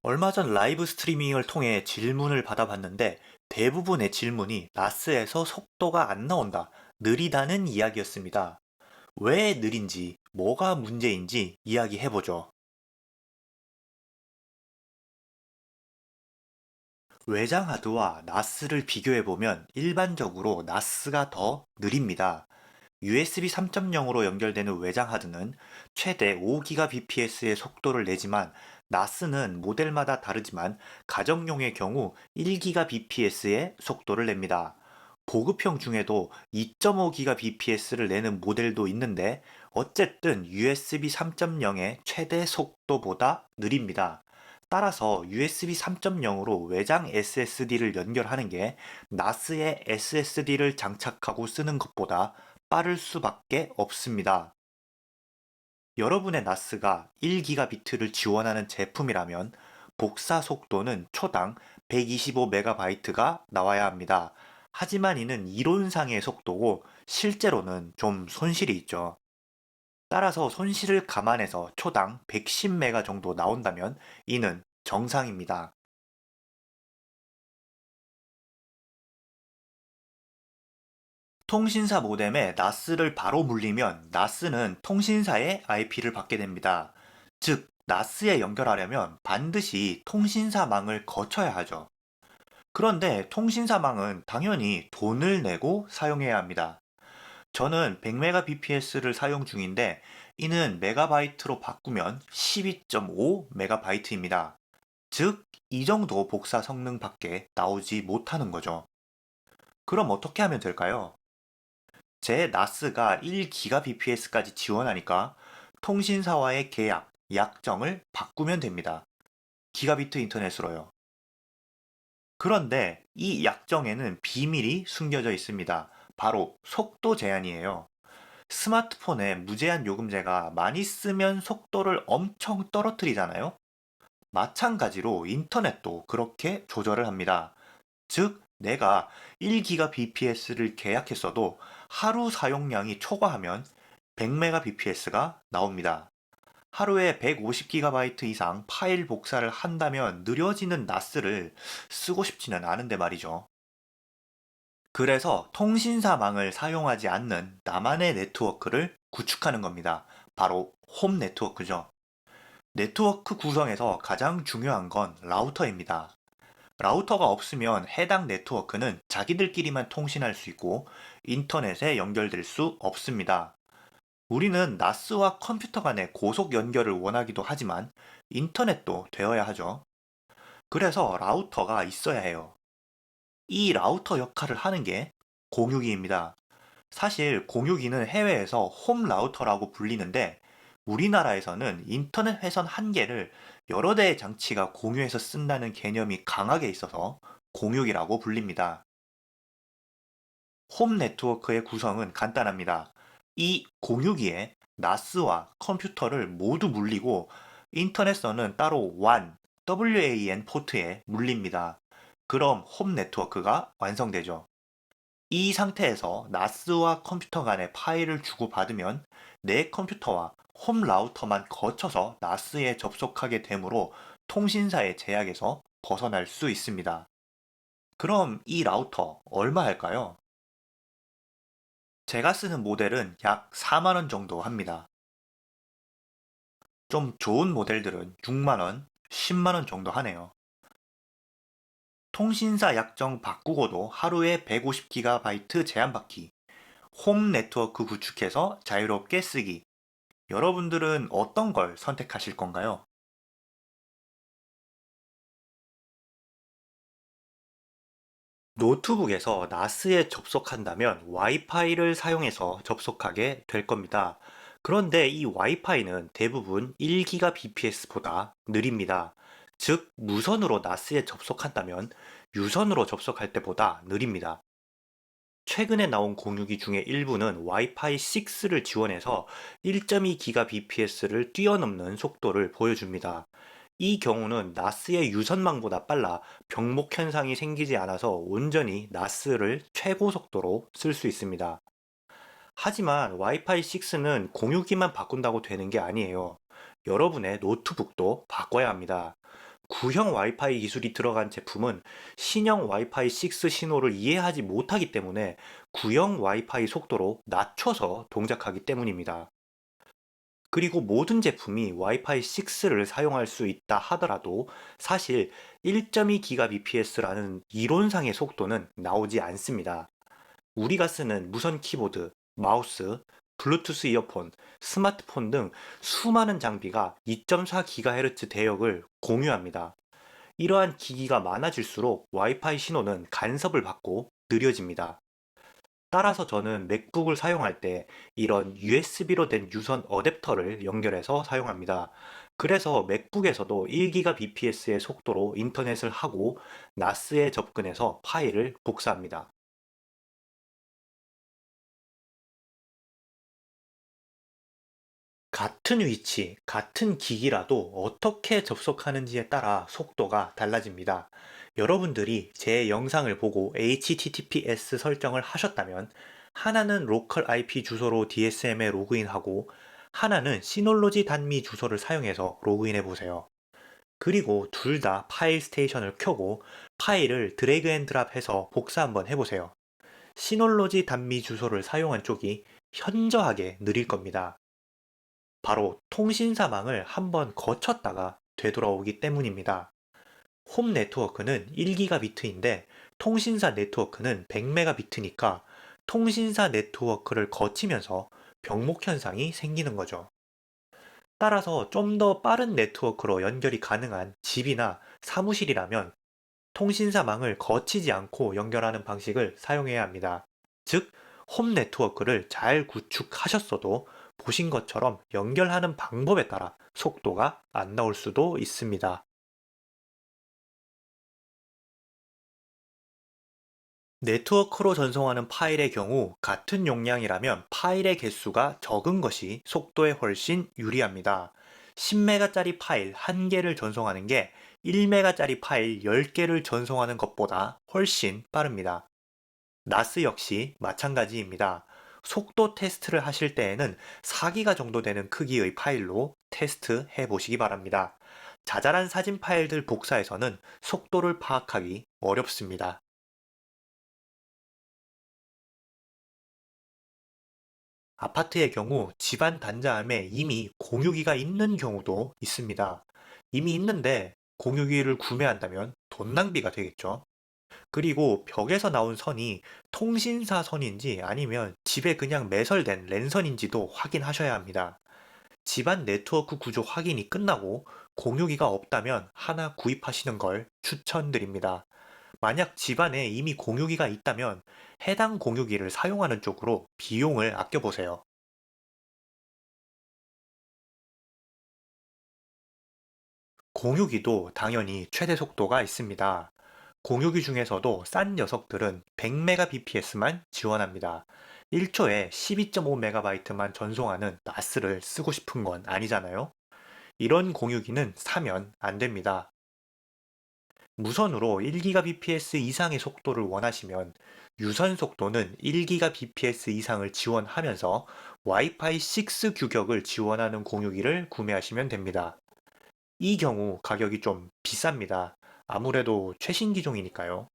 얼마 전 라이브 스트리밍을 통해 질문을 받아봤는데 대부분의 질문이 나스에서 속도가 안 나온다, 느리다는 이야기였습니다. 왜 느린지, 뭐가 문제인지 이야기해보죠. 외장 하드와 나스를 비교해보면 일반적으로 나스가 더 느립니다. USB 3.0으로 연결되는 외장 하드는 최대 5GBps의 속도를 내지만 나스는 모델마다 다르지만 가정용의 경우 1GBps의 속도를 냅니다. 보급형 중에도 2.5GBps를 내는 모델도 있는데 어쨌든 USB 3.0의 최대 속도보다 느립니다. 따라서 USB 3.0으로 외장 SSD를 연결하는 게 나스에 SSD를 장착하고 쓰는 것보다 빠를 수밖에 없습니다. 여러분의 나스가 1GB를 지원하는 제품이라면 복사 속도는 초당 125MB가 나와야 합니다. 하지만 이는 이론상의 속도고 실제로는 좀 손실이 있죠. 따라서 손실을 감안해서 초당 110메가 정도 나온다면 이는 정상입니다. 통신사 모뎀에 나스를 바로 물리면 나스는 통신사의 IP를 받게 됩니다. 즉, 나스에 연결하려면 반드시 통신사망을 거쳐야 하죠. 그런데 통신사망은 당연히 돈을 내고 사용해야 합니다. 저는 100mbps를 사용 중인데 이는 메가바이트로 바꾸면 12.5MB입니다. 즉, 이 정도 복사 성능밖에 나오지 못하는 거죠. 그럼 어떻게 하면 될까요? 제 나스가 1GBps까지 지원하니까 통신사와의 계약, 약정을 바꾸면 됩니다. 기가비트 인터넷으로요. 그런데 이 약정에는 비밀이 숨겨져 있습니다. 바로 속도 제한이에요. 스마트폰에 무제한 요금제가 많이 쓰면 속도를 엄청 떨어뜨리잖아요? 마찬가지로 인터넷도 그렇게 조절을 합니다. 즉, 내가 1GBps를 계약했어도 하루 사용량이 초과하면 100mbps가 나옵니다. 하루에 150GB 이상 파일 복사를 한다면 느려지는 나스를 쓰고 싶지는 않은데 말이죠. 그래서 통신사망을 사용하지 않는 나만의 네트워크를 구축하는 겁니다. 바로 홈 네트워크죠. 네트워크 구성에서 가장 중요한 건 라우터입니다. 라우터가 없으면 해당 네트워크는 자기들끼리만 통신할 수 있고 인터넷에 연결될 수 없습니다. 우리는 나스와 컴퓨터 간의 고속 연결을 원하기도 하지만 인터넷도 되어야 하죠. 그래서 라우터가 있어야 해요. 이 라우터 역할을 하는 게 공유기입니다. 사실 공유기는 해외에서 홈 라우터라고 불리는데 우리나라에서는 인터넷 회선 한 개를 여러 대의 장치가 공유해서 쓴다는 개념이 강하게 있어서 공유기라고 불립니다. 홈 네트워크의 구성은 간단합니다. 이 공유기에 나스와 컴퓨터를 모두 물리고 인터넷선은 따로 WAN 포트에 물립니다. 그럼 홈 네트워크가 완성되죠. 이 상태에서 나스와 컴퓨터 간의 파일을 주고받으면 내 컴퓨터와 홈 라우터만 거쳐서 나스에 접속하게 되므로 통신사의 제약에서 벗어날 수 있습니다. 그럼 이 라우터 얼마 할까요? 제가 쓰는 모델은 약 4만 원 정도 합니다. 좀 좋은 모델들은 6만 원, 10만 원 정도 하네요. 통신사 약정 바꾸고도 하루에 150GB 제한받기, 홈 네트워크 구축해서 자유롭게 쓰기. 여러분들은 어떤 걸 선택하실 건가요? 노트북에서 나스에 접속한다면 와이파이를 사용해서 접속하게 될 겁니다. 그런데 이 와이파이는 대부분 1GBps보다 느립니다. 즉, 무선으로 나스에 접속한다면 유선으로 접속할 때보다 느립니다. 최근에 나온 공유기 중에 일부는 와이파이 6를 지원해서 1.2GBps를 뛰어넘는 속도를 보여줍니다. 이 경우는 나스의 유선망보다 빨라 병목 현상이 생기지 않아서 온전히 나스를 최고 속도로 쓸 수 있습니다. 하지만 와이파이 6는 공유기만 바꾼다고 되는 게 아니에요. 여러분의 노트북도 바꿔야 합니다. 구형 와이파이 기술이 들어간 제품은 신형 와이파이 6 신호를 이해하지 못하기 때문에 구형 와이파이 속도로 낮춰서 동작하기 때문입니다. 그리고 모든 제품이 와이파이 6를 사용할 수 있다 하더라도 사실 1.2GBps라는 이론상의 속도는 나오지 않습니다. 우리가 쓰는 무선 키보드, 마우스, 블루투스 이어폰, 스마트폰 등 수많은 장비가 2.4GHz 대역을 공유합니다. 이러한 기기가 많아질수록 와이파이 신호는 간섭을 받고 느려집니다. 따라서 저는 맥북을 사용할 때 이런 USB로 된 유선 어댑터를 연결해서 사용합니다. 그래서 맥북에서도 1GBps의 속도로 인터넷을 하고 나스에 접근해서 파일을 복사합니다. 같은 위치, 같은 기기라도 어떻게 접속하는지에 따라 속도가 달라집니다. 여러분들이 제 영상을 보고 HTTPS 설정을 하셨다면 하나는 로컬 IP 주소로 DSM에 로그인하고 하나는 시놀로지 단미 주소를 사용해서 로그인해 보세요. 그리고 둘 다 파일 스테이션을 켜고 파일을 드래그 앤 드랍해서 복사 한번 해보세요. 시놀로지 단미 주소를 사용한 쪽이 현저하게 느릴 겁니다. 바로 통신사망을 한번 거쳤다가 되돌아오기 때문입니다. 홈 네트워크는 1기가비트인데 통신사 네트워크는 100메가비트니까 통신사 네트워크를 거치면서 병목 현상이 생기는 거죠. 따라서 좀 더 빠른 네트워크로 연결이 가능한 집이나 사무실이라면 통신사망을 거치지 않고 연결하는 방식을 사용해야 합니다. 즉, 홈 네트워크를 잘 구축하셨어도 보신 것처럼 연결하는 방법에 따라 속도가 안 나올 수도 있습니다. 네트워크로 전송하는 파일의 경우 같은 용량이라면 파일의 개수가 적은 것이 속도에 훨씬 유리합니다. 10메가짜리 파일 1개를 전송하는 게 1메가짜리 파일 10개를 전송하는 것보다 훨씬 빠릅니다. 나스 역시 마찬가지입니다. 속도 테스트를 하실 때에는 4기가 정도 되는 크기의 파일로 테스트 해 보시기 바랍니다. 자잘한 사진 파일들 복사해서는 속도를 파악하기 어렵습니다. 아파트의 경우 집안 단자함에 이미 공유기가 있는 경우도 있습니다. 이미 있는데 공유기를 구매한다면 돈 낭비가 되겠죠. 그리고 벽에서 나온 선이 통신사 선인지 아니면 집에 그냥 매설된 랜선인지도 확인하셔야 합니다. 집안 네트워크 구조 확인이 끝나고 공유기가 없다면 하나 구입하시는 걸 추천드립니다. 만약 집안에 이미 공유기가 있다면 해당 공유기를 사용하는 쪽으로 비용을 아껴보세요. 공유기도 당연히 최대 속도가 있습니다. 공유기 중에서도 싼 녀석들은 100mbps만 지원합니다. 1초에 12.5MB만 전송하는 나스를 쓰고 싶은 건 아니잖아요. 이런 공유기는 사면 안 됩니다. 무선으로 1GBps 이상의 속도를 원하시면 유선 속도는 1GBps 이상을 지원하면서 와이파이 6 규격을 지원하는 공유기를 구매하시면 됩니다. 이 경우 가격이 좀 비쌉니다. 아무래도 최신 기종이니까요.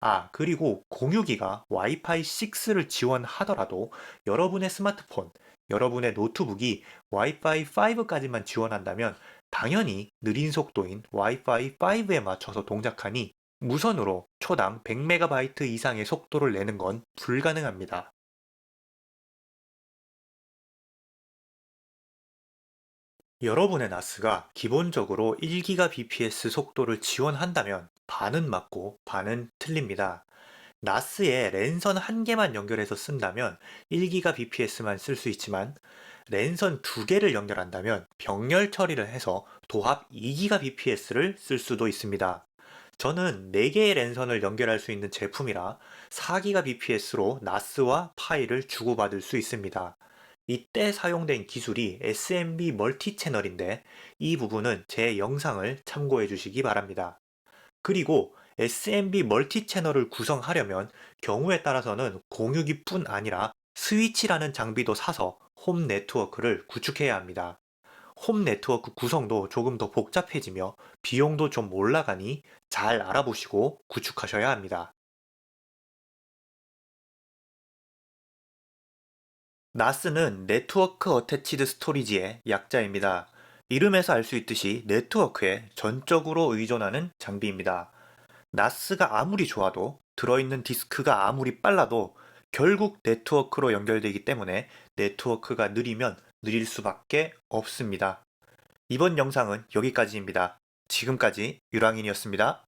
아, 그리고 공유기가 와이파이 6를 지원하더라도 여러분의 스마트폰, 여러분의 노트북이 와이파이 5까지만 지원한다면 당연히 느린 속도인 와이파이 5에 맞춰서 동작하니 무선으로 초당 100MB 이상의 속도를 내는 건 불가능합니다. 여러분의 나스가 기본적으로 1GBps 속도를 지원한다면 반은 맞고 반은 틀립니다. 나스에 랜선 한 개만 연결해서 쓴다면 1GBps만 쓸 수 있지만 랜선 두 개를 연결한다면 병렬 처리를 해서 도합 2GBps를 쓸 수도 있습니다. 저는 4개의 랜선을 연결할 수 있는 제품이라 4GBps로 나스와 파일을 주고받을 수 있습니다. 이때 사용된 기술이 SMB 멀티 채널인데 이 부분은 제 영상을 참고해 주시기 바랍니다. 그리고 SMB 멀티 채널을 구성하려면 경우에 따라서는 공유기뿐 아니라 스위치라는 장비도 사서 홈 네트워크를 구축해야 합니다. 홈 네트워크 구성도 조금 더 복잡해지며 비용도 좀 올라가니 잘 알아보시고 구축하셔야 합니다. NAS는 네트워크 어태치드 스토리지의 약자입니다. 이름에서 알 수 있듯이 네트워크에 전적으로 의존하는 장비입니다. NAS가 아무리 좋아도 들어있는 디스크가 아무리 빨라도 결국 네트워크로 연결되기 때문에 네트워크가 느리면 느릴 수밖에 없습니다. 이번 영상은 여기까지입니다. 지금까지 유랑인이었습니다.